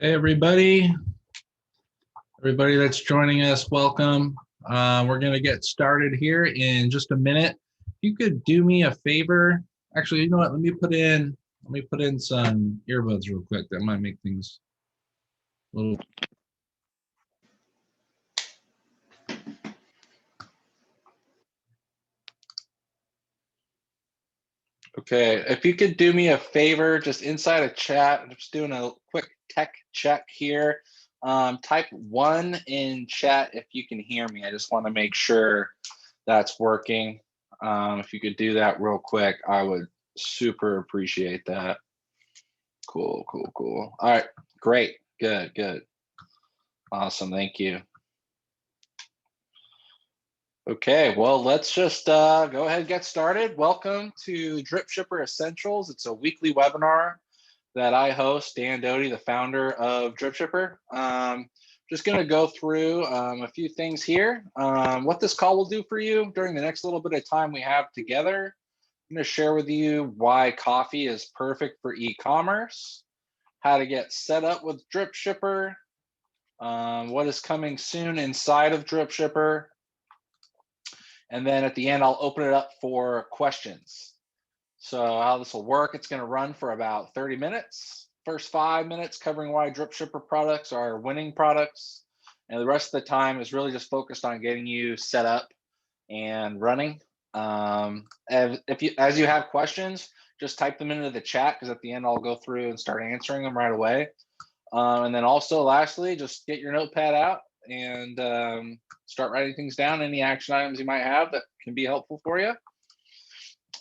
Hey, everybody that's joining us, welcome. We're going to get started here in just a minute. If you could do me a favor, actually, you know what? Let me put in some earbuds real quick. That might make things a little. Okay, if you could do me a favor, just inside a chat, I'm just doing a quick tech check here. Type 1 in chat if you can hear me. I just want to make sure that's working. If you could do that real quick, I would super appreciate that. Cool. All right, great, good. Awesome, thank you. Okay, well, let's just go ahead and get started. Welcome to Dripshipper Essentials. It's a weekly webinar that I host, Dan Doty, the founder of Dripshipper. Just going to go through a few things here. What this call will do for you during the next little bit of time we have together. I'm going to share with you why coffee is perfect for e-commerce, how to get set up with Dripshipper, what is coming soon inside of Dripshipper, and then at the end, I'll open it up for questions. So how this will work, it's going to run for about 30 minutes. First 5 minutes covering why Dripshipper products are winning products. And the rest of the time is really just focused on getting you set up and running. As you have questions, just type them into the chat, because at the end I'll go through and start answering them right away. And then also lastly, just get your notepad out and start writing things down, any action items you might have that can be helpful for you.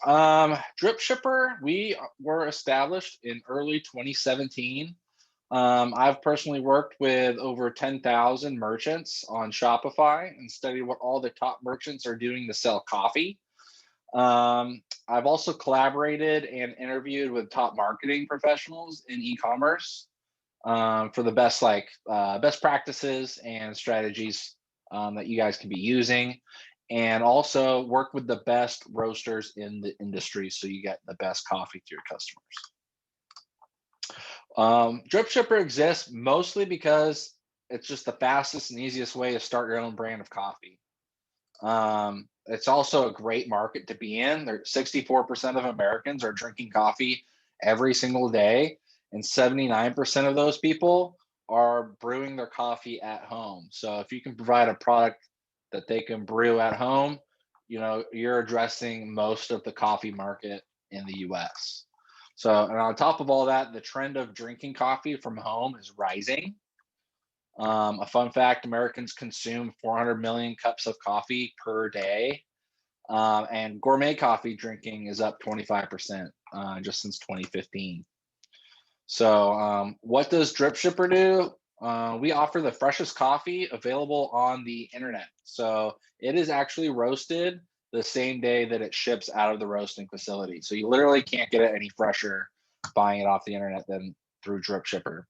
Dripshipper, we were established in early 2017. I've personally worked with over 10,000 merchants on Shopify and studied what all the top merchants are doing to sell coffee. I've also collaborated and interviewed with top marketing professionals in e-commerce for the best practices and strategies that you guys can be using, and also work with the best roasters in the industry so you get the best coffee to your customers. Dripshipper exists mostly because it's just the fastest and easiest way to start your own brand of coffee. It's also a great market to be in. 64% of Americans are drinking coffee every single day, and 79% of those people are brewing their coffee at home. So if you can provide a product that they can brew at home, you're addressing most of the coffee market in the US. So, and on top of all that, the trend of drinking coffee from home is rising. A fun fact, Americans consume 400 million cups of coffee per day. And gourmet coffee drinking is up 25% just since 2015. So what does Dripshipper do? We offer the freshest coffee available on the internet. So it is actually roasted the same day that it ships out of the roasting facility. So you literally can't get it any fresher buying it off the internet than through Dripshipper.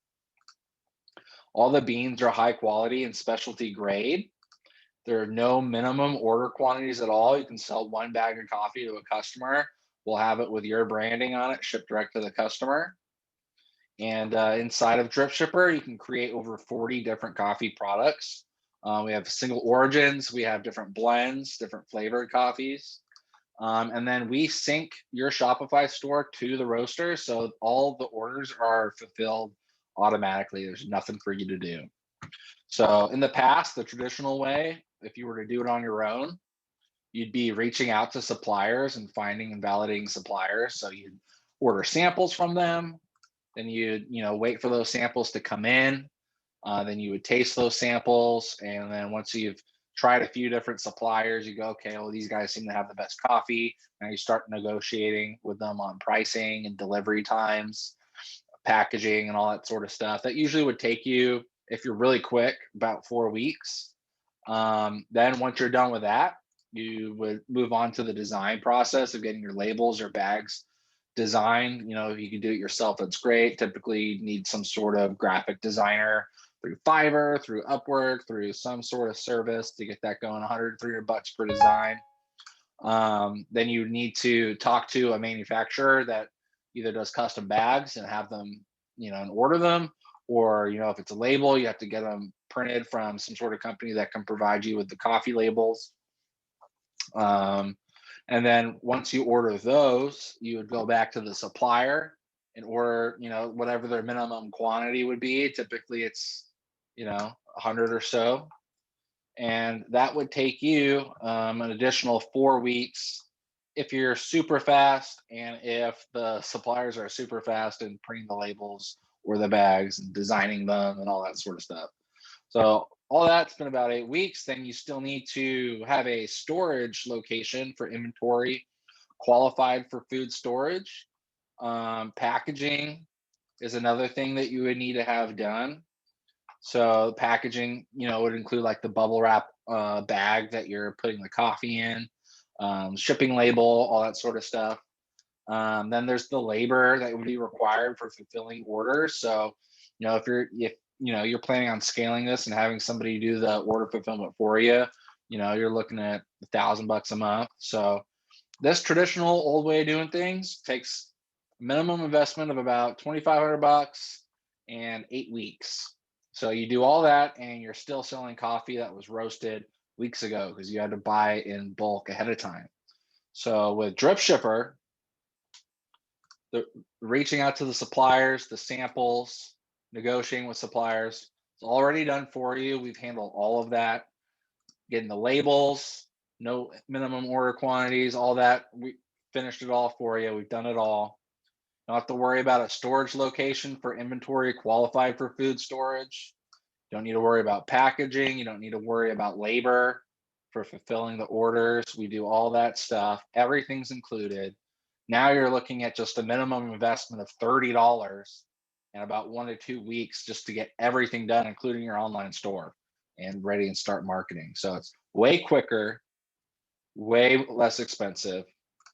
All the beans are high quality and specialty grade. There are no minimum order quantities at all. You can sell 1 bag of coffee to a customer. We'll have it with your branding on it, shipped direct to the customer. And inside of Dripshipper, you can create over 40 different coffee products. We have single origins, we have different blends, different flavored coffees. And then we sync your Shopify store to the roaster, so all the orders are fulfilled automatically. There's nothing for you to do. So in the past, the traditional way, if you were to do it on your own, you'd be reaching out to suppliers and finding and validating suppliers. So you'd order samples from them, then you'd wait for those samples to come in, then you would taste those samples, and then once you've tried a few different suppliers, you go, okay, well, these guys seem to have the best coffee. Now you start negotiating with them on pricing and delivery times, packaging, and all that sort of stuff. That usually would take you, if you're really quick, about 4 weeks. Then once you're done with that, you would move on to the design process of getting your labels or bags designed. You can do it yourself, that's great. Typically you need some sort of graphic designer through Fiverr, through Upwork, through some sort of service to get that going, $100-300 per design. Then you need to talk to a manufacturer that either does custom bags and have them, and order them, or if it's a label, you have to get them printed from some sort of company that can provide you with the coffee labels. And then once you order those, you would go back to the supplier and order, whatever their minimum quantity would be. Typically it's, 100 or so. And that would take you an additional 4 weeks if you're super fast, and if the suppliers are super fast in printing the labels or the bags and designing them and all that sort of stuff. So all that's been about 8 weeks. Then you still need to have a storage location for inventory qualified for food storage. Packaging is another thing that you would need to have done. So packaging, would include like the bubble wrap bag that you're putting the coffee in, shipping label, all that sort of stuff. Then there's the labor that would be required for fulfilling orders. So, if you're planning on scaling this and having somebody do the order fulfillment for you, you're looking at $1,000 a month. So this traditional old way of doing things takes a minimum investment of about $2,500 and 8 weeks. So you do all that and you're still selling coffee that was roasted weeks ago because you had to buy in bulk ahead of time. So with Dripshipper, the reaching out to the suppliers, the samples, negotiating with suppliers, it's already done for you. We've handled all of that, getting the labels, no minimum order quantities, all that. We finished it all for you. We've done it all. Don't have to worry about a storage location for inventory qualified for food storage. You don't need to worry about packaging. You don't need to worry about labor for fulfilling the orders. We do all that stuff. Everything's included. Now you're looking at just a minimum investment of $30 and about 1 to 2 weeks just to get everything done, including your online store and ready and start marketing. So it's way quicker, way less expensive.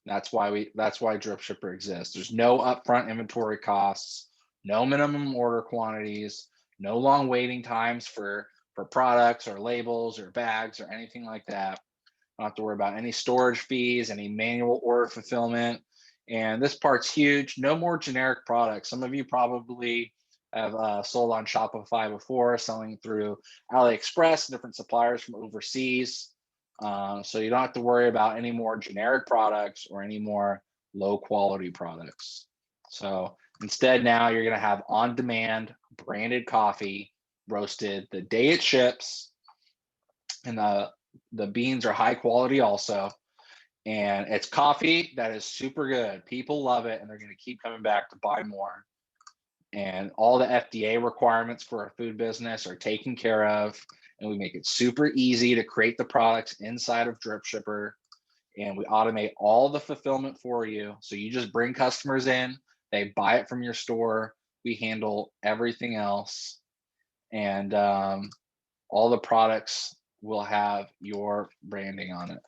That's why Dripshipper exists. There's no upfront inventory costs, no minimum order quantities, no long waiting times for products or labels or bags or anything like that. Don't have to worry about any storage fees, any manual order fulfillment. And this part's huge. No more generic products. Some of you probably have sold on Shopify before, selling through AliExpress, different suppliers from overseas. So you don't have to worry about any more generic products or any more low quality products. So instead, now you're going to have on-demand branded coffee roasted the day it ships, and the beans are high quality also. And it's coffee that is super good. People love it, and they're going to keep coming back to buy more. And all the FDA requirements for a food business are taken care of. And we make it super easy to create the products inside of Dripshipper. And we automate all the fulfillment for you. So you just bring customers in, they buy it from your store. We handle everything else. And all the products will have your branding on it.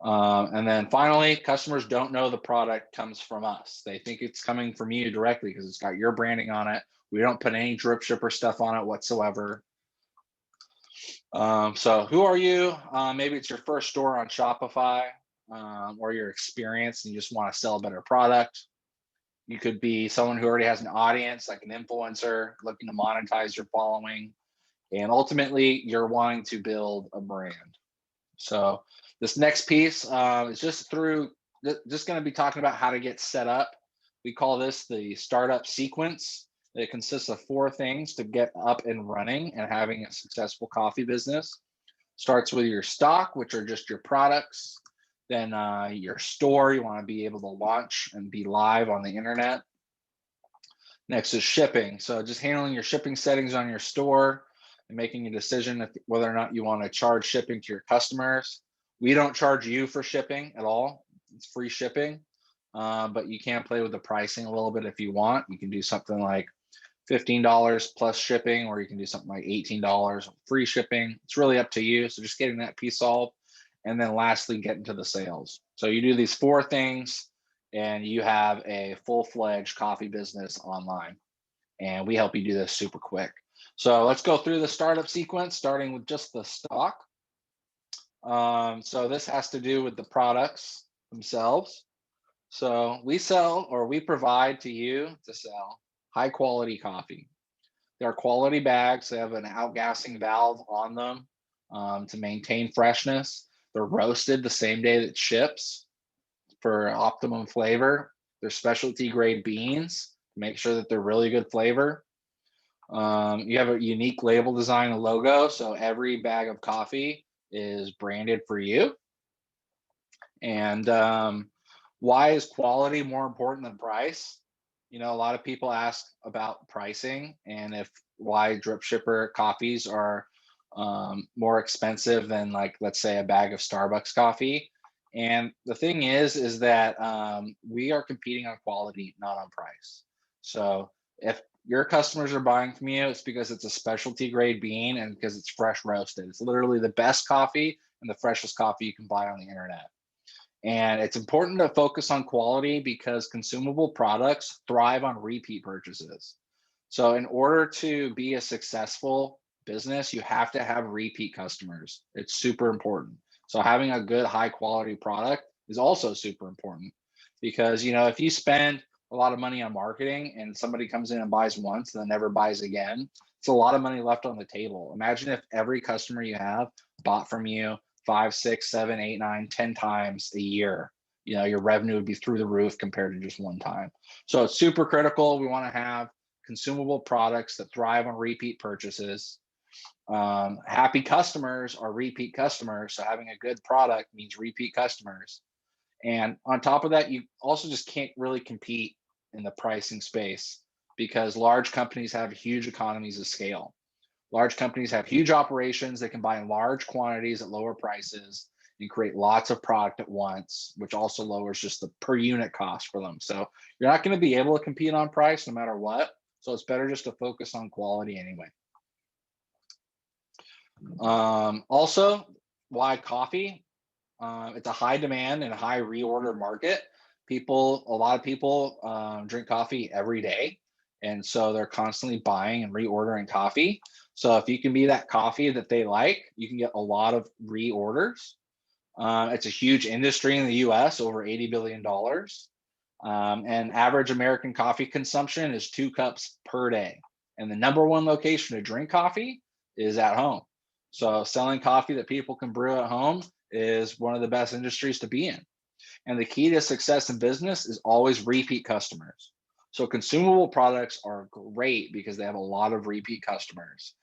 And then finally, customers don't know the product comes from us. They think it's coming from you directly because it's got your branding on it. We don't put any Dripshipper stuff on it whatsoever. So who are you? Maybe it's your first store on Shopify, or you're experienced and you just want to sell a better product. You could be someone who already has an audience, like an influencer looking to monetize your following. And ultimately, you're wanting to build a brand. So this next piece is just going to be talking about how to get set up. We call this the startup sequence. It consists of 4 things to get up and running and having a successful coffee business. Starts with your stock, which are just your products. Then your store, you want to be able to launch and be live on the internet. Next is shipping. So just handling your shipping settings on your store and making a decision whether or not you want to charge shipping to your customers. We don't charge you for shipping at all. It's free shipping, but you can play with the pricing a little bit if you want. You can do something like $15 plus shipping, or you can do something like $18 free shipping. It's really up to you. So just getting that piece solved. And then lastly, getting to the sales. So you do these 4 things and you have a full-fledged coffee business online. And we help you do this super quick. So let's go through the startup sequence, starting with just the stock. So this has to do with the products themselves. So we sell, or we provide to you to sell high quality coffee. They're quality bags. They have an outgassing valve on them to maintain freshness. They're roasted the same day that ships for optimum flavor. They're specialty grade beans to make sure that they're really good flavor. You have a unique label design and logo, so every bag of coffee is branded for you. And why is quality more important than price? You know, a lot of people ask about pricing and if why drip shipper coffees are more expensive than, like, let's say a bag of Starbucks coffee. And the thing is that we are competing on quality, not on price. So if your customers are buying from you, it's because it's a specialty grade bean and because it's fresh roasted. It's literally the best coffee and the freshest coffee you can buy on the internet. And it's important to focus on quality because consumable products thrive on repeat purchases. So, in order to be a successful business, you have to have repeat customers. It's super important. So, having a good, high quality product is also super important because, you know, if you spend a lot of money on marketing and somebody comes in and buys once and then never buys again, it's a lot of money left on the table. Imagine if every customer you have bought from you 5, 6, 7, 8, 9, 10 times a year. You know, your revenue would be through the roof compared to just one time. So it's super critical. We want to have consumable products that thrive on repeat purchases. Happy customers are repeat customers. So having a good product means repeat customers. And on top of that, you also just can't really compete in the pricing space because large companies have huge economies of scale. Large companies have huge operations. They can buy in large quantities at lower prices and create lots of product at once, which also lowers just the per unit cost for them. So you're not going to be able to compete on price no matter what. So it's better just to focus on quality anyway. Also, why coffee? It's a high demand and high reorder market. A lot of people drink coffee every day. And so they're constantly buying and reordering coffee. So if you can be that coffee that they like, you can get a lot of reorders. It's a huge industry in the US, over $80 billion. And average American coffee consumption is 2 cups per day. And the number one location to drink coffee is at home. So selling coffee that people can brew at home is one of the best industries to be in. And the key to success in business is always repeat customers. So consumable products are great because they have a lot of repeat customers.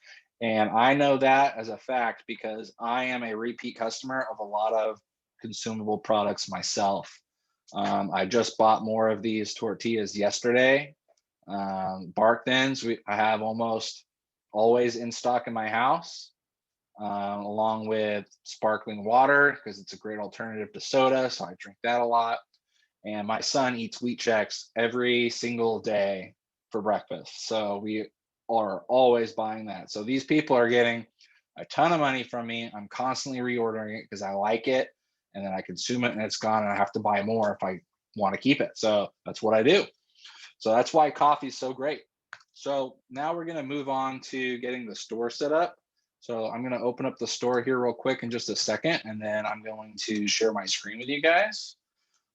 And I know that as a fact because I am a repeat customer of a lot of consumable products myself. I just bought more of these tortillas yesterday. Bark thins, I have almost always in stock in my house, along with sparkling water because it's a great alternative to soda. So I drink that a lot. And my son eats wheat checks every single day for breakfast. So we are always buying that. So these people are getting a ton of money from me. I'm constantly reordering it because I like it. And then I consume it and it's gone and I have to buy more if I want to keep it. So that's what I do. So that's why coffee is so great. So now we're going to move on to getting the store set up. So I'm going to open up the store here real quick in just a second, and then I'm going to share my screen with you guys.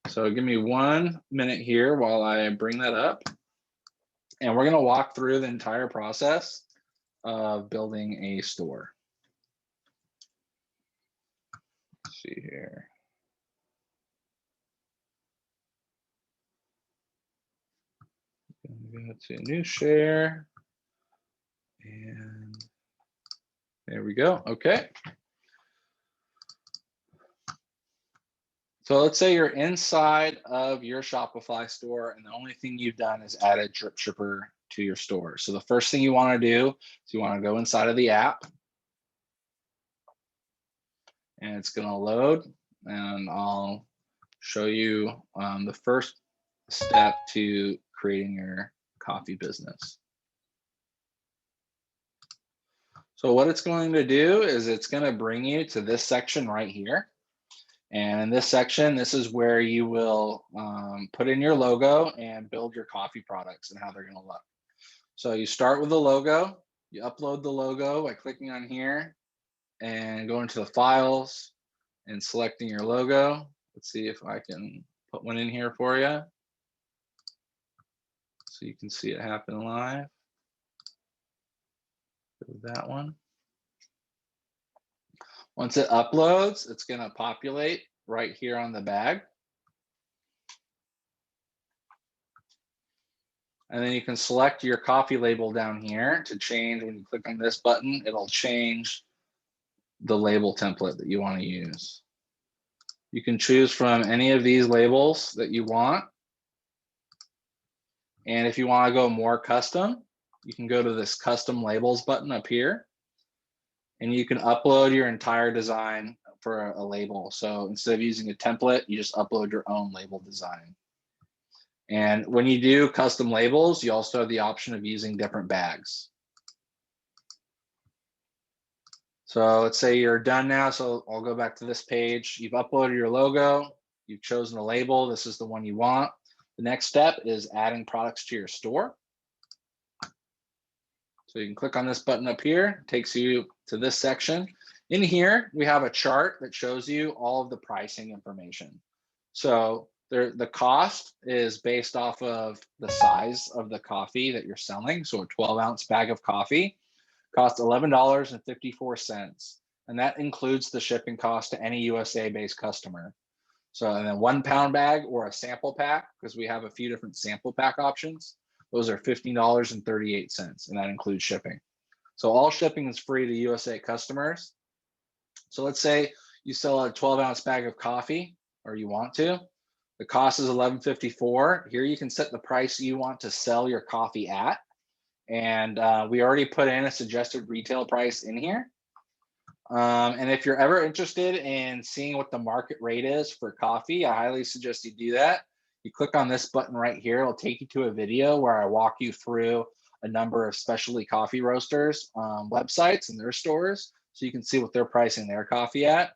So give me 1 minute here while I bring that up. And we're going to walk through the entire process of building a store. Let's see here. Go to new share. And there we go. Okay. So let's say you're inside of your Shopify store and the only thing you've done is added Dripshipper to your store. So the first thing you want to do is you want to go inside of the app and it's going to load, and I'll show you the first step to creating your coffee business. So what it's going to do is it's going to bring you to this section right here. And in this section, this is where you will put in your logo and build your coffee products and how they're going to look. So you start with the logo, you upload the logo by clicking on here and going to the files and selecting your logo. Let's see if I can put one in here for you. So you can see it happen live. That one. Once it uploads, it's going to populate right here on the bag. And then you can select your coffee label down here to change. When you click on this button, it'll change the label template that you want to use. You can choose from any of these labels that you want. And if you want to go more custom, you can go to this custom labels button up here. And you can upload your entire design for a label. So instead of using a template, you just upload your own label design. And when you do custom labels, you also have the option of using different bags. So let's say you're done now. So I'll go back to this page. You've uploaded your logo. You've chosen a label. This is the one you want. The next step is adding products to your store. So you can click on this button up here. It takes you to this section. In here, we have a chart that shows you all of the pricing information. So the cost is based off of the size of the coffee that you're selling. So a 12-ounce bag of coffee costs $11.54. And that includes the shipping cost to any USA-based customer. So and then 1 pound bag or a sample pack, because we have a few different sample pack options, those are $15.38, and that includes shipping. So all shipping is free to USA customers. So let's say you sell a 12-ounce bag of coffee, or you want to. The cost is $11.54. Here you can set the price you want to sell your coffee at. And we already put in a suggested retail price in here. And if you're ever interested in seeing what the market rate is for coffee, I highly suggest you do that. You click on this button right here. It'll take you to a video where I walk you through a number of specialty coffee roasters websites and their stores, so you can see what they're pricing their coffee at.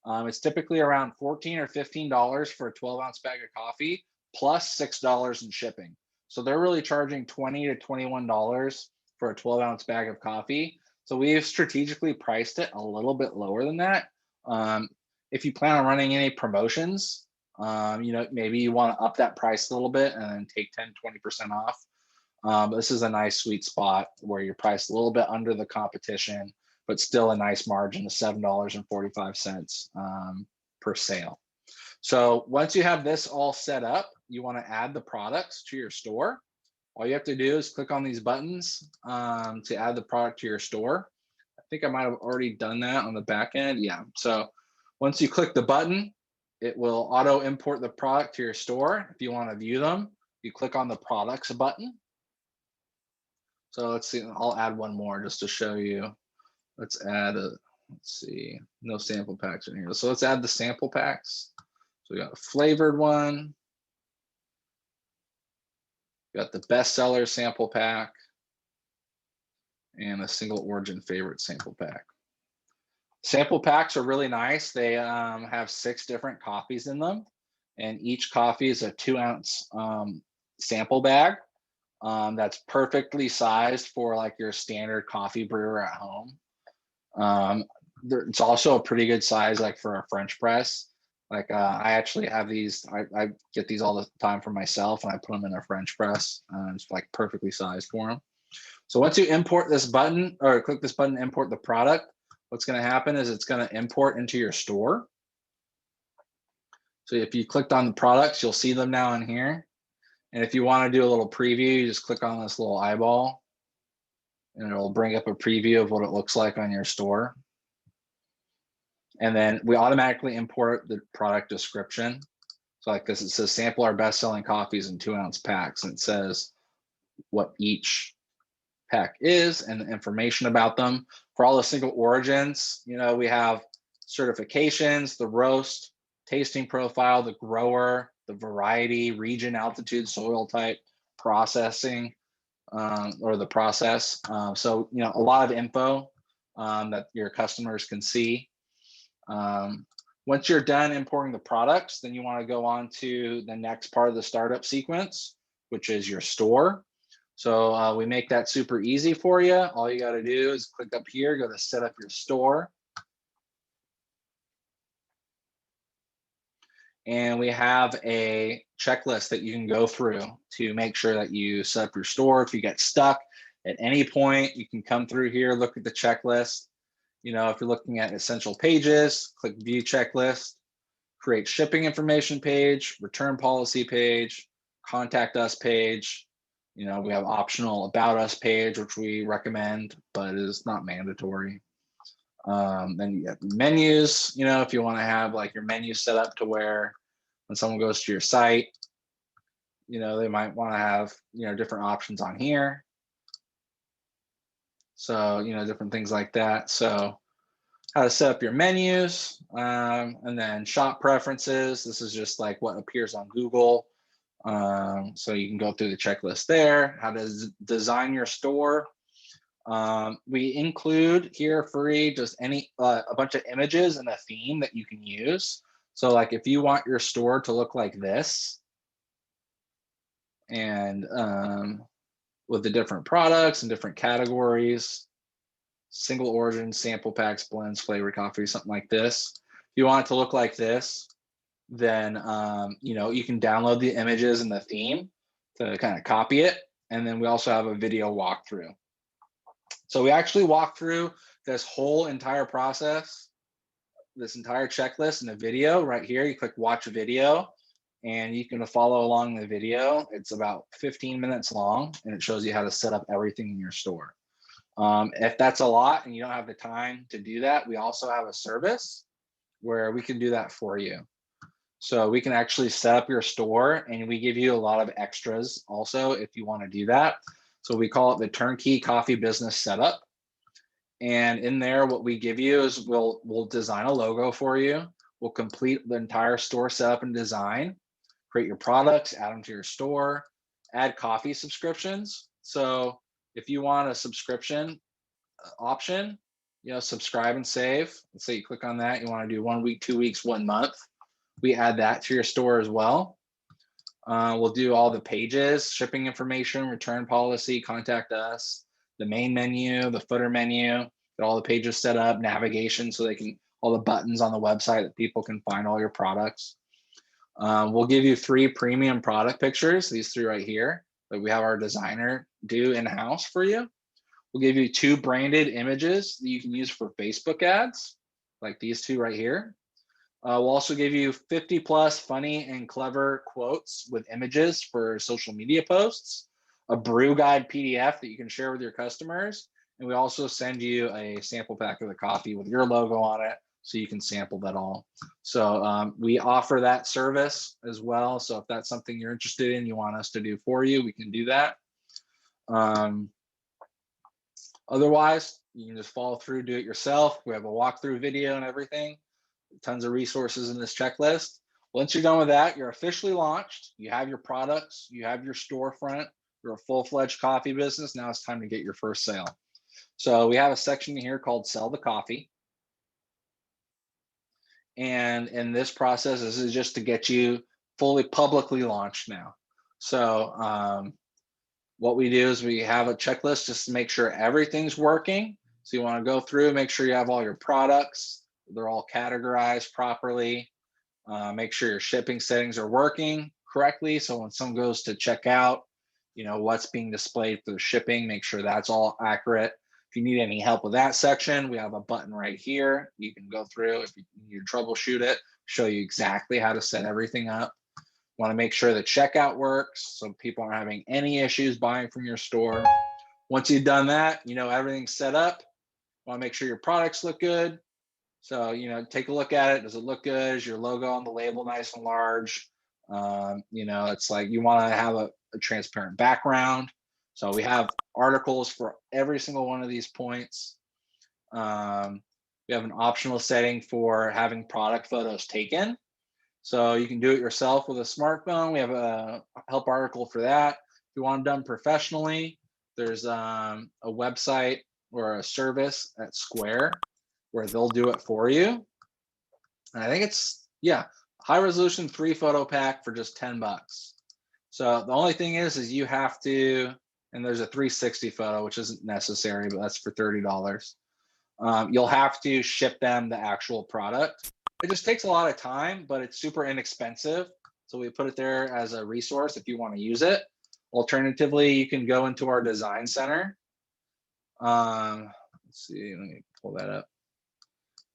It's typically around $14 or $15 for a 12-ounce bag of coffee, plus $6 in shipping. So they're really charging $20 to $21 for a 12-ounce bag of coffee. So we've strategically priced it a little bit lower than that. If you plan on running any promotions, maybe you want to up that price a little bit and then take 10, 20% off. But this is a nice sweet spot where you're priced a little bit under the competition, but still a nice margin of $7.45 per sale. So once you have this all set up, you want to add the products to your store. All you have to do is click on these buttons to add the product to your store. I think I might have already done that on the back end. Yeah. So once you click the button, it will auto import the product to your store. If you want to view them, you click on the products button. So let's see, I'll add one more just to show you. Let's add let's see, no sample packs in here. So let's add the sample packs. So we got a flavored one. We got the bestseller sample pack and a single origin favorite sample pack. Sample packs are really nice. They have 6 different coffees in them, and each coffee is a 2-ounce sample bag that's perfectly sized for like your standard coffee brewer at home. It's also a pretty good size like for a French press. Like I actually have these, I get these all the time for myself, and I put them in a French press. It's like perfectly sized for them. So once you import this button, or click this button, import the product, what's going to happen is it's going to import into your store. So if you clicked on the products, you'll see them now in here. And if you want to do a little preview, you just click on this little eyeball, and it'll bring up a preview of what it looks like on your store. And then we automatically import the product description. So like this, it says sample our best-selling coffees in 2-ounce packs, and it says what each pack is and the information about them. For all the single origins, we have certifications, the roast, tasting profile, the grower, the variety, region, altitude, soil type, processing, or the process. So, a lot of info that your customers can see. Once you're done importing the products, then you want to go on to the next part of the startup sequence, which is your store. So we make that super easy for you. All you got to do is click up here, go to set up your store. And we have a checklist that you can go through to make sure that you set up your store. If you get stuck at any point, you can come through here, look at the checklist. You know, if you're looking at essential pages, click view checklist, create shipping information page, return policy page, contact us page. You know, we have optional about us page, which we recommend, but it is not mandatory. Then you have menus, you know, if you want to have like your menu set up to where when someone goes to your site, you know, they might want to have, you know, different options on here. So, you know, different things like that. So how to set up your menus, and then shop preferences. This is just like what appears on Google. So you can go through the checklist there. How to design your store. We include here free just any a bunch of images and a theme that you can use. So like if you want your store to look like this, and with the different products and different categories, single origin, sample packs, blends, flavored coffee, something like this. If you want it to look like this, then you know, you can download the images and the theme to kind of copy it. And then we also have a video walkthrough. So we actually walk through this whole entire process, this entire checklist in a video right here. You click watch video and you can follow along the video. It's about 15 minutes long and it shows you how to set up everything in your store. If that's a lot and you don't have the time to do that, we also have a service where we can do that for you. So we can actually set up your store and we give you a lot of extras also if you want to do that. So we call it the turnkey coffee business setup. And in there, what we give you is we'll design a logo for you. We'll complete the entire store setup and design, create your products, add them to your store, add coffee subscriptions. So if you want a subscription option, you know, subscribe and save. Let's say you click on that, you want to do 1 week, 2 weeks, 1 month. We add that to your store as well. We'll do all the pages, shipping information, return policy, contact us, the main menu, the footer menu, get all the pages set up, navigation so they can, all the buttons on the website that people can find all your products. We'll give you 3 premium product pictures, these 3 right here, that we have our designer do in-house for you. We'll give you 2 branded images that you can use for Facebook ads, like these 2 right here. We'll also give you 50 plus funny and clever quotes with images for social media posts, a brew guide PDF that you can share with your customers. And we also send you a sample pack of the coffee with your logo on it so you can sample that all. So we offer that service as well. So if that's something you're interested in, you want us to do for you, we can do that. Otherwise, you can just follow through, do it yourself. We have a walkthrough video and everything. Tons of resources in this checklist. Once you're done with that, you're officially launched. You have your products, you have your storefront, you're a full-fledged coffee business. Now it's time to get your first sale. So we have a section here called Sell the Coffee. And in this process, this is just to get you fully publicly launched now. So what we do is we have a checklist just to make sure everything's working. So you want to go through, make sure you have all your products. They're all categorized properly. Make sure your shipping settings are working correctly. So when someone goes to check out, you know, what's being displayed for the shipping, make sure that's all accurate. If you need any help with that section, we have a button right here. You can go through if you need to troubleshoot it, show you exactly how to set everything up. Want to make sure the checkout works so people aren't having any issues buying from your store. Once you've done that, you know, everything's set up. Want to make sure your products look good. So, you know, take a look at it. Does it look good? Is your logo on the label nice and large? You know, it's like you want to have a transparent background. So we have articles for every single one of these points. We have an optional setting for having product photos taken. So you can do it yourself with a smartphone. We have a help article for that. If you want it done professionally, there's a website or a service at Square where they'll do it for you. And I think it's, yeah, high resolution 3 photo pack for just $10. So the only thing is you have to, and there's a 360 photo, which isn't necessary, but that's for $30. You'll have to ship them the actual product. It just takes a lot of time, but it's super inexpensive. So we put it there as a resource if you want to use it. Alternatively, you can go into our design center. Let's see, let me pull that up.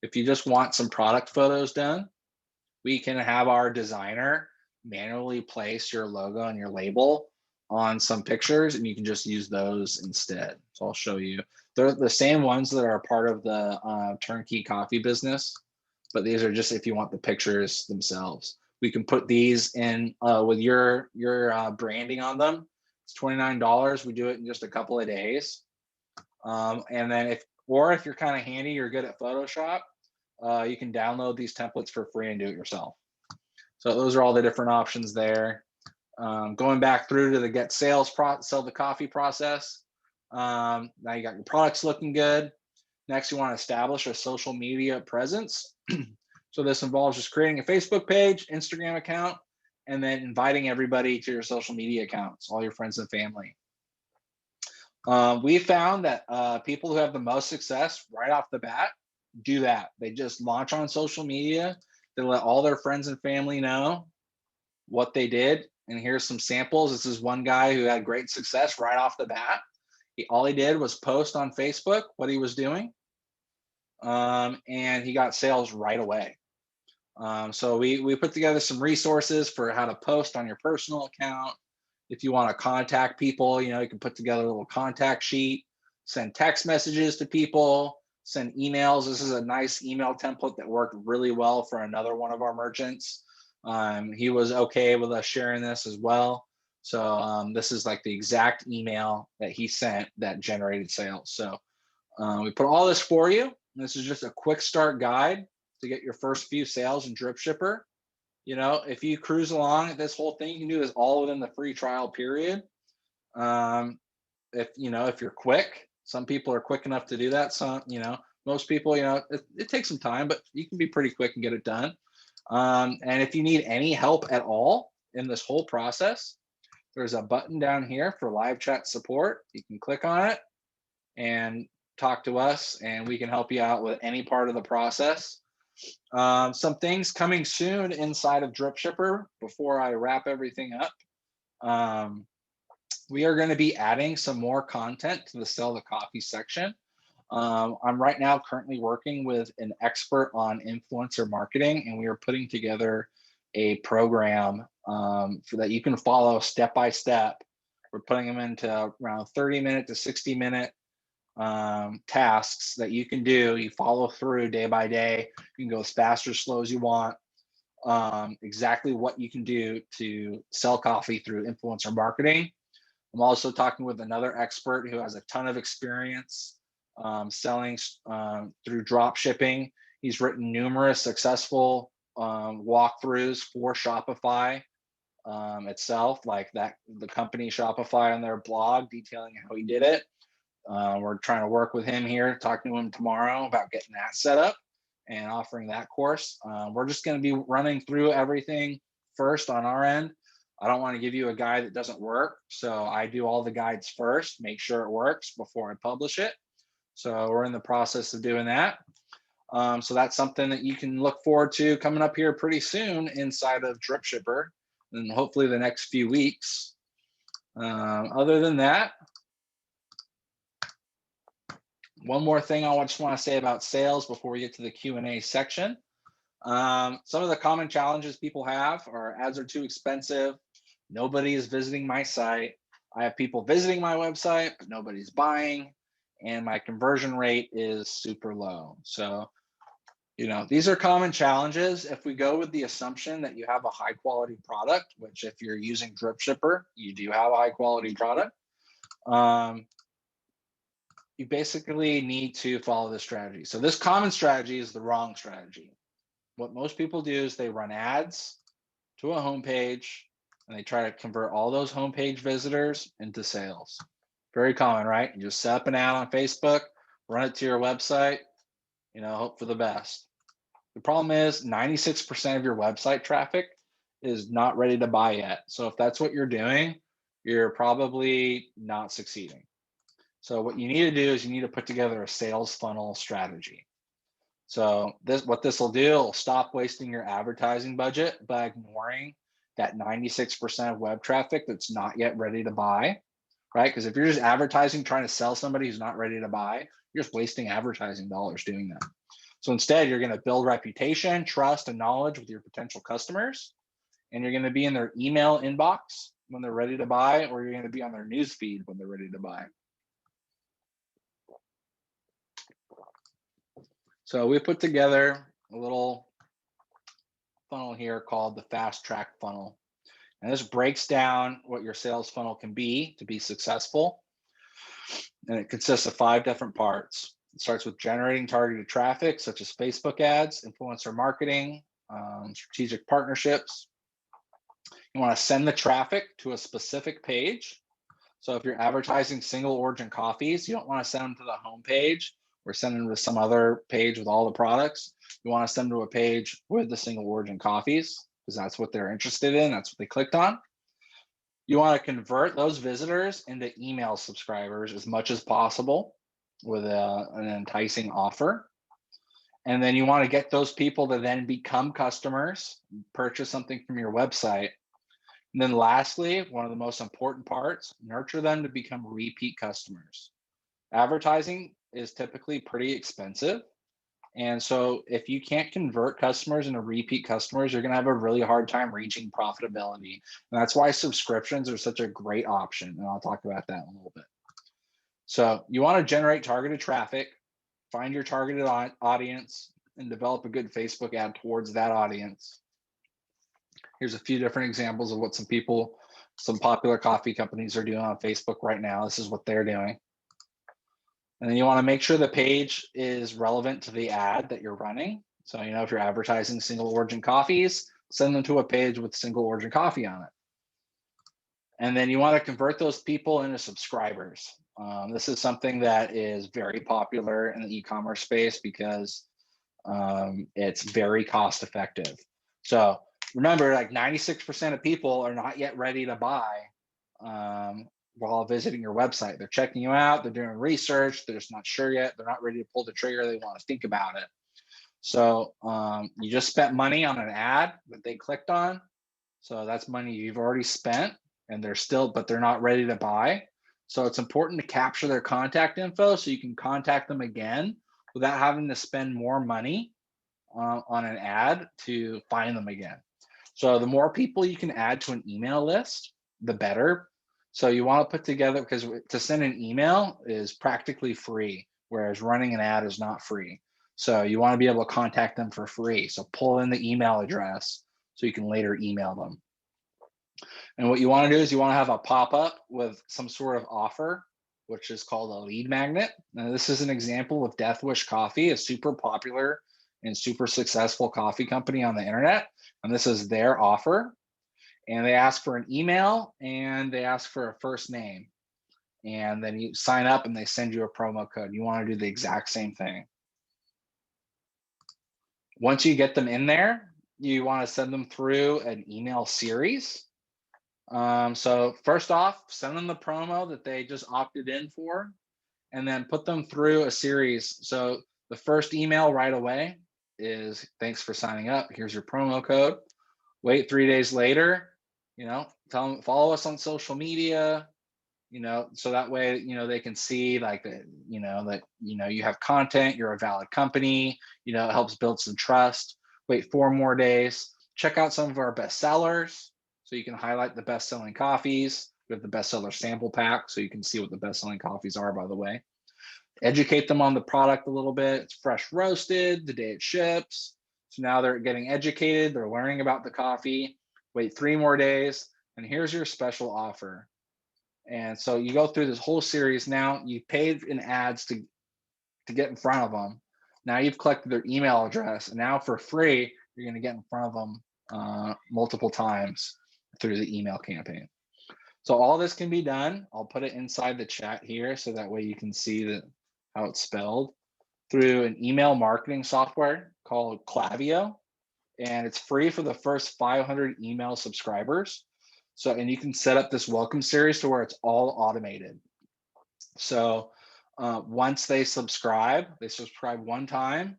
If you just want some product photos done, we can have our designer manually place your logo and your label on some pictures, and you can just use those instead. So I'll show you. They're the same ones that are part of the turnkey coffee business, but these are just if you want the pictures themselves. We can put these in with your branding on them. It's $29. We do it in just a couple of days. And then if you're kind of handy, you're good at Photoshop, you can download these templates for free and do it yourself. So those are all the different options there. Going back through to the get sales sell the coffee process. Now you got your products looking good. Next, you want to establish a social media presence. So this involves just creating a Facebook page, Instagram account, and then inviting everybody to your social media accounts, all your friends and family. We found that people who have the most success right off the bat do that. They just launch on social media. They let all their friends and family know what they did. And here's some samples. This is one guy who had great success right off the bat. All he did was post on Facebook what he was doing. And he got sales right away. So we put together some resources for how to post on your personal account. If you want to contact people, you can put together a little contact sheet, send text messages to people, send emails. This is a nice email template that worked really well for another one of our merchants. He was okay with us sharing this as well. So this is like the exact email that he sent that generated sales. So we put all this for you. This is just a quick start guide to get your first few sales in Dripshipper. If you cruise along this whole thing, you can do this all within the free trial period. If you're quick, some people are quick enough to do that. Some, most people, it takes some time, but you can be pretty quick and get it done. And if you need any help at all in this whole process, there's a button down here for live chat support. You can click on it and talk to us, and we can help you out with any part of the process. Some things coming soon inside of Dripshipper before I wrap everything up. We are going to be adding some more content to the Sell the Coffee section. I'm right now currently working with an expert on influencer marketing, and we are putting together a program for that you can follow step by step. We're putting them into around 30-minute to 60-minute tasks that you can do. You follow through day by day. You can go as fast or slow as you want. Exactly what you can do to sell coffee through influencer marketing. I'm also talking with another expert who has a ton of experience selling through drop shipping. He's written numerous successful walkthroughs for Shopify itself, like the company Shopify on their blog detailing how he did it. We're trying to work with him here, talking to him tomorrow about getting that set up and offering that course. We're just going to be running through everything first on our end. I don't want to give you a guide that doesn't work. So I do all the guides first, make sure it works before I publish it. So we're in the process of doing that. So that's something that you can look forward to coming up here pretty soon inside of Dripshipper, and hopefully the next few weeks. Other than that, one more thing I just want to say about sales before we get to the Q&A section. Some of the common challenges people have are ads are too expensive. Nobody is visiting my site. I have people visiting my website, but nobody's buying, and my conversion rate is super low. So, these are common challenges. If we go with the assumption that you have a high quality product, which if you're using Dripshipper, you do have a high quality product, you basically need to follow this strategy. So this common strategy is the wrong strategy. What most people do is they run ads to a homepage and they try to convert all those homepage visitors into sales. Very common, right? You just set up an ad on Facebook, run it to your website, hope for the best. The problem is 96% of your website traffic is not ready to buy yet. So if that's what you're doing, you're probably not succeeding. So what you need to do is you need to put together a sales funnel strategy. So what this will do, it'll stop wasting your advertising budget by ignoring that 96% of web traffic that's not yet ready to buy, right? Because if you're just advertising, trying to sell somebody who's not ready to buy, you're just wasting advertising dollars doing that. So instead, you're going to build reputation, trust, and knowledge with your potential customers. And you're going to be in their email inbox when they're ready to buy, or you're going to be on their news feed when they're ready to buy. So we put together a little funnel here called the fast track funnel. And this breaks down what your sales funnel can be to be successful. And it consists of 5 different parts. It starts with generating targeted traffic, such as Facebook ads, influencer marketing, strategic partnerships. You want to send the traffic to a specific page. So if you're advertising single origin coffees, you don't want to send them to the home page or send them to some other page with all the products. You want to send them to a page with the single origin coffees because that's what they're interested in. That's what they clicked on. You want to convert those visitors into email subscribers as much as possible with an enticing offer. And then you want to get those people to then become customers, purchase something from your website. And then lastly, one of the most important parts, nurture them to become repeat customers. Advertising is typically pretty expensive. And so if you can't convert customers into repeat customers, you're going to have a really hard time reaching profitability. And that's why subscriptions are such a great option. And I'll talk about that in a little bit. So you want to generate targeted traffic, find your targeted audience, and develop a good Facebook ad towards that audience. Here's a few different examples of what some popular coffee companies are doing on Facebook right now. This is what they're doing. And then you want to make sure the page is relevant to the ad that you're running. So, if you're advertising single origin coffees, send them to a page with single origin coffee on it. And then you want to convert those people into subscribers. This is something that is very popular in the e-commerce space because it's very cost effective. So remember, like 96% of people are not yet ready to buy while visiting your website. They're checking you out, they're doing research, they're just not sure yet, they're not ready to pull the trigger, they want to think about it. So you just spent money on an ad that they clicked on. So that's money you've already spent, and but they're not ready to buy. So it's important to capture their contact info so you can contact them again without having to spend more money on an ad to find them again. So the more people you can add to an email list, the better. So you want to put together, because to send an email is practically free, whereas running an ad is not free. So you want to be able to contact them for free. So pull in the email address so you can later email them. And what you want to do is you want to have a pop-up with some sort of offer, which is called a lead magnet. Now, this is an example of Death Wish Coffee, a super popular and super successful coffee company on the internet. And this is their offer. And they ask for an email and they ask for a first name. And then you sign up and they send you a promo code. You want to do the exact same thing. Once you get them in there, you want to send them through an email series. So first off, send them the promo that they just opted in for, and then put them through a series. So the first email right away is, thanks for signing up. Here's your promo code. Wait 3 days later, tell them, follow us on social media, so that way, they can see like that, that, you have content, you're a valid company, it helps build some trust. Wait 4 more days, check out some of our best sellers. So you can highlight the best selling coffees. We have the bestseller sample pack, so you can see what the best selling coffees are, by the way. Educate them on the product a little bit. It's fresh roasted the day it ships. So now they're getting educated. They're learning about the coffee. Wait 3 more days, and here's your special offer. And so you go through this whole series. Now you paid in ads to get in front of them. Now you've collected their email address, and now for free, you're going to get in front of them multiple times through the email campaign. So all this can be done. I'll put it inside the chat here so that way you can see how it's spelled, through an email marketing software called Klaviyo. And it's free for the first 500 email subscribers. So, and you can set up this welcome series to where it's all automated. So once they subscribe one time,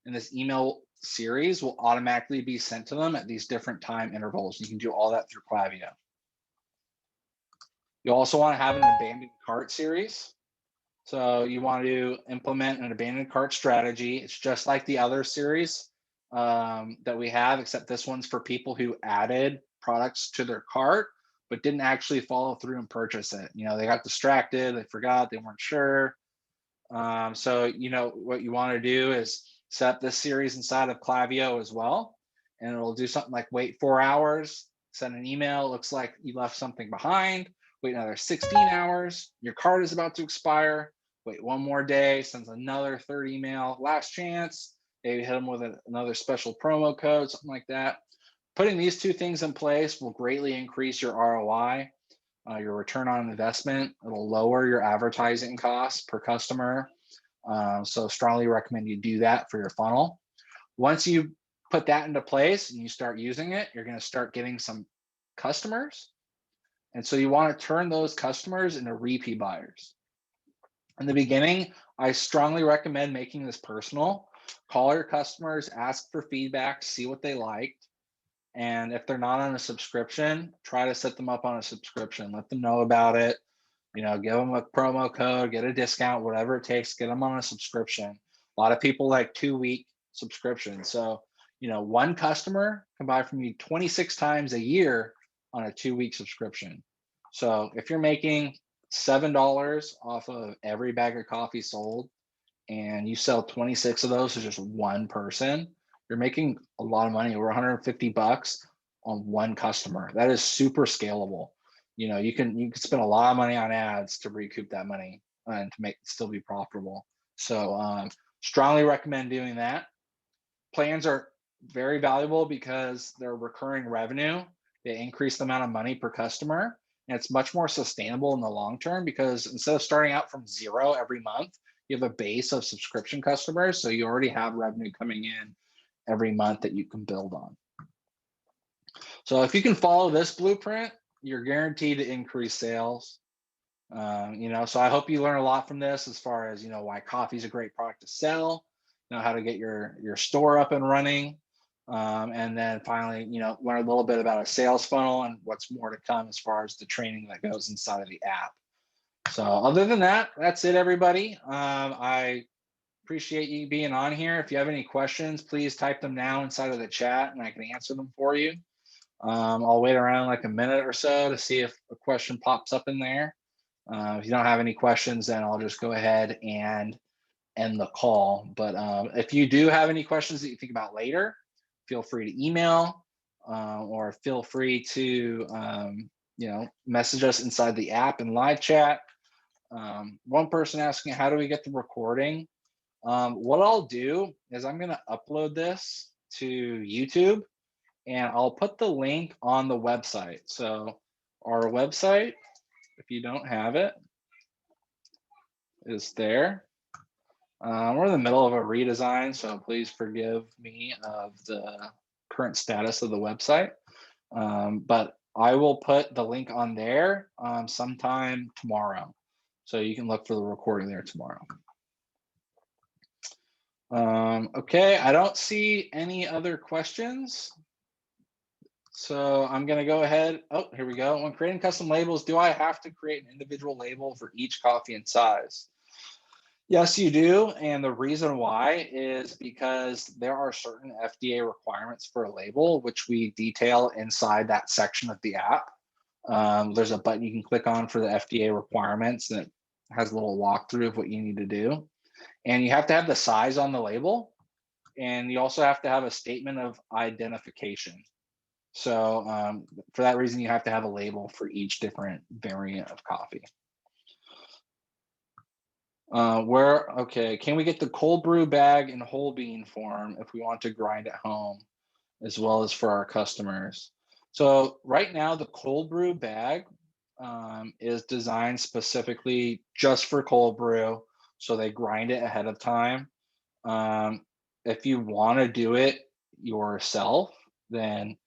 and this email series will automatically be sent to them at these different time intervals. You can do all that through Klaviyo. You also want to have an abandoned cart series. So you want to implement an abandoned cart strategy. It's just like the other series that we have, except this one's for people who added products to their cart, but didn't actually follow through and purchase it. You know, they got distracted, they forgot, they weren't sure. So, you know, what you want to do is set up this series inside of Klaviyo as well. And it'll do something like wait 4 hours, send an email, looks like you left something behind, wait another 16 hours, your card is about to expire, wait one more day, sends another third email, last chance, maybe hit them with another special promo code, something like that. Putting these two things in place will greatly increase your ROI, your return on investment. It'll lower your advertising costs per customer. So strongly recommend you do that for your funnel. Once you put that into place and you start using it, you're going to start getting some customers. And so you want to turn those customers into repeat buyers. In the beginning, I strongly recommend making this personal. Call your customers, ask for feedback, see what they liked. And if they're not on a subscription, try to set them up on a subscription. Let them know about it. You know, give them a promo code, get a discount, whatever it takes, get them on a subscription. A lot of people like 2-week subscriptions. So, you know, one customer can buy from you 26 times a year on a 2-week subscription. So if you're making $7 off of every bag of coffee sold and you sell 26 of those to just one person, you're making a lot of money, over 150 bucks on one customer. That is super scalable. You know, you can spend a lot of money on ads to recoup that money and to make it still be profitable. So strongly recommend doing that. Plans are very valuable because they're recurring revenue. They increase the amount of money per customer, and it's much more sustainable in the long term because instead of starting out from zero every month, you have a base of subscription customers. So you already have revenue coming in every month that you can build on. So if you can follow this blueprint, you're guaranteed to increase sales. You know, so I hope you learn a lot from this as far as, you know, why coffee is a great product to sell, you know, how to get your store up and running. And then finally, you know, learn a little bit about a sales funnel and what's more to come as far as the training that goes inside of the app. So other than that, that's it, everybody. I appreciate you being on here. If you have any questions, please type them now inside of the chat and I can answer them for you. I'll wait around like a minute or so to see if a question pops up in there. If you don't have any questions, then I'll just go ahead and end the call. But if you do have any questions that you think about later, feel free to email or feel free to you know, message us inside the app and live chat. One person asking, how do we get the recording? What I'll do is I'm going to upload this to YouTube and I'll put the link on the website. So our website, if you don't have it, is there. We're in the middle of a redesign, so please forgive me of the current status of the website. But I will put the link on there sometime tomorrow. So you can look for the recording there tomorrow. Okay, I don't see any other questions. So I'm going to go ahead. Oh, here we go. When creating custom labels, do I have to create an individual label for each coffee and size? Yes, you do. And the reason why is because there are certain FDA requirements for a label, which we detail inside that section of the app. There's a button you can click on for the FDA requirements that has a little walkthrough of what you need to do. And you have to have the size on the label. And you also have to have a statement of identification. So for that reason, you have to have a label for each different variant of coffee. Okay, can we get the cold brew bag in whole bean form if we want to grind at home, as well as for our customers? So right now, the cold brew bag is designed specifically just for cold brew, so they grind it ahead of time. If you want to do it yourself, then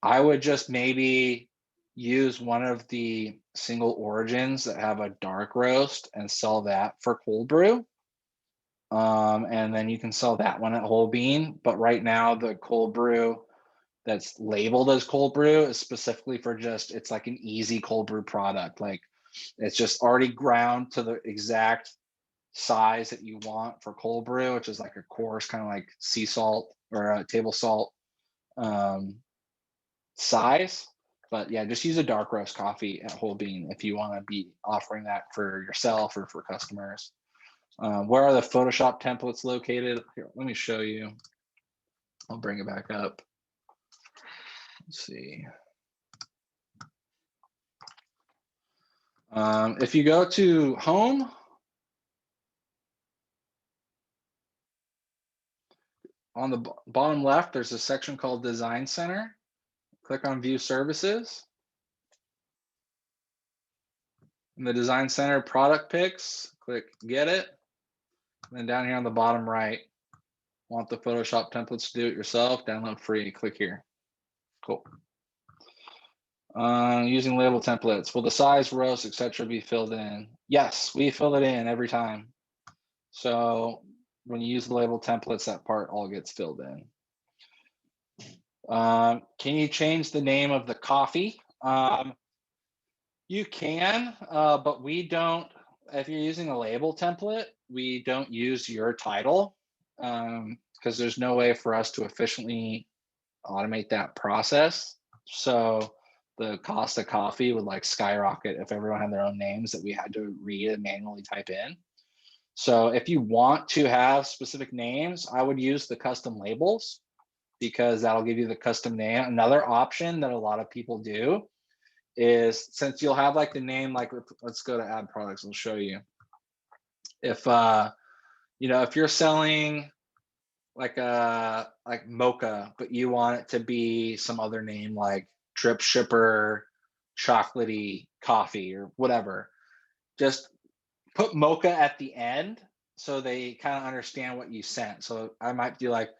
I would just maybe use one of the single origins that have a dark roast and sell that for cold brew. And then you can sell that one at whole bean. But right now, the cold brew that's labeled as cold brew is specifically for just, it's like an easy cold brew product. Like it's just already ground to the exact size that you want for cold brew, which is like a coarse kind of like sea salt or a table salt size. But yeah, just use a dark roast coffee at whole bean if you want to be offering that for yourself or for customers. Where are the Photoshop templates located? Here, let me show you. I'll bring it back up. Let's see. If you go to home, on the bottom left, there's a section called Design Center. Click on View Services. In the Design Center, Product Picks, click Get It. And then down here on the bottom right, want the Photoshop templates to do it yourself, download free, click here. Cool. Using label templates, will the size, roast, etc. be filled in? Yes, we fill it in every time. So when you use the label templates, that part all gets filled in. Can you change the name of the coffee? You can, but we don't. If you're using a label template, we don't use your title because there's no way for us to efficiently automate that process. So the cost of coffee would like skyrocket if everyone had their own names that we had to read and manually type in. So if you want to have specific names, I would use the custom labels because that'll give you the custom name. Another option that a lot of people do is, since you'll have like the name, like let's go to add products, I'll show you. If you know, if you're selling like mocha, but you want it to be some other name like Dripshipper chocolatey coffee or whatever, just put mocha at the end so they kind of understand what you sent. So I might do like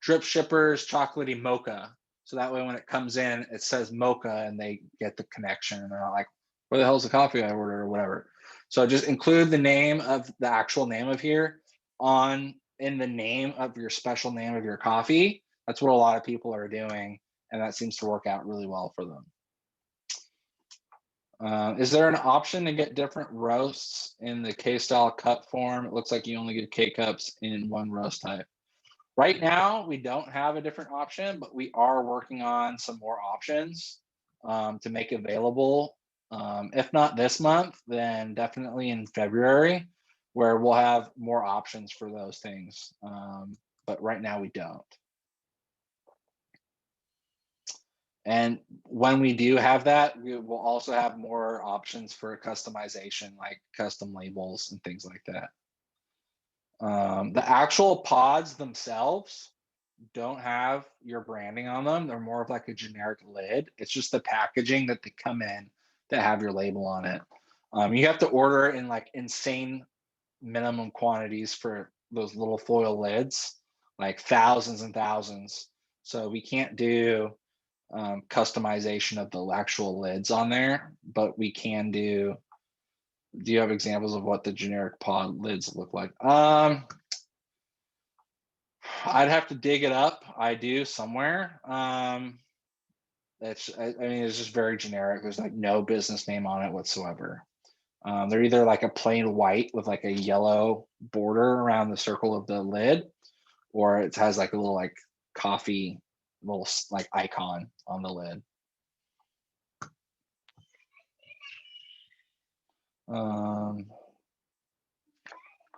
Dripshipper's chocolatey mocha. So that way when it comes in, it says mocha and they get the connection and they're not like, where the hell's the coffee I ordered or whatever. So just include the name of the actual name of here in the name of your special name of your coffee. That's what a lot of people are doing. And that seems to work out really well for them. Is there an option to get different roasts in the K-style cup form? It looks like you only get K-Cups in one roast type. Right now, we don't have a different option, but we are working on some more options to make available. If not this month, then definitely in February, where we'll have more options for those things. But right now we don't. And when we do have that, we will also have more options for customization, like custom labels and things like that. The actual pods themselves don't have your branding on them. They're more of like a generic lid. It's just the packaging that they come in that have your label on it. You have to order in like insane minimum quantities for those little foil lids, like thousands and thousands. So we can't do customization of the actual lids on there, but we can do you have examples of what the generic pod lids look like? I'd have to dig it up. I do somewhere. It's, I mean, it's just very generic. There's like no business name on it whatsoever. They're either like a plain white with like a yellow border around the circle of the lid, or it has like a little like coffee little like icon on the lid.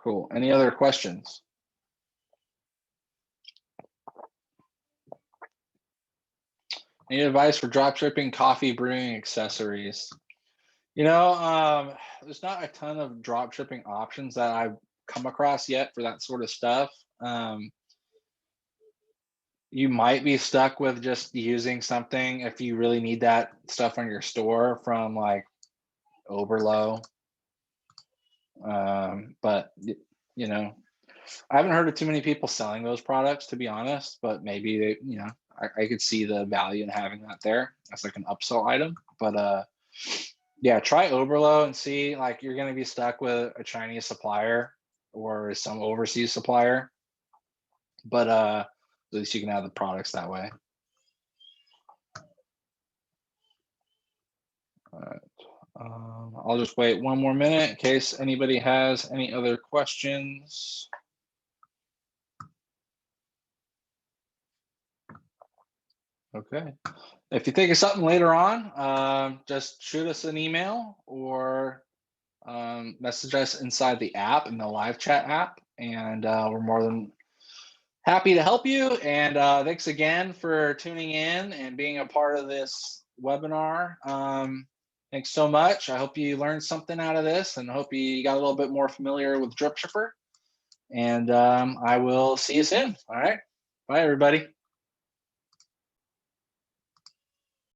Cool. Any other questions? Any advice for drop shipping coffee brewing accessories? You know, there's not a ton of drop shipping options that I've come across yet for that sort of stuff. You might be stuck with just using something if you really need that stuff on your store from like Oberlo. But you know, I haven't heard of too many people selling those products, to be honest, but maybe they, you know, I could see the value in having that there. That's like an upsell item. But yeah, try Oberlo and see, like, you're going to be stuck with a Chinese supplier or some overseas supplier. But at least you can have the products that way. All right. I'll just wait one more minute in case anybody has any other questions. Okay. If you think of something later on, just shoot us an email or message us inside the app, in the live chat app, and we're more than happy to help you. And thanks again for tuning in and being a part of this webinar. Thanks so much. I hope you learned something out of this, and hope you got a little bit more familiar with Dripshipper. And I will see you soon. All right. Bye, everybody.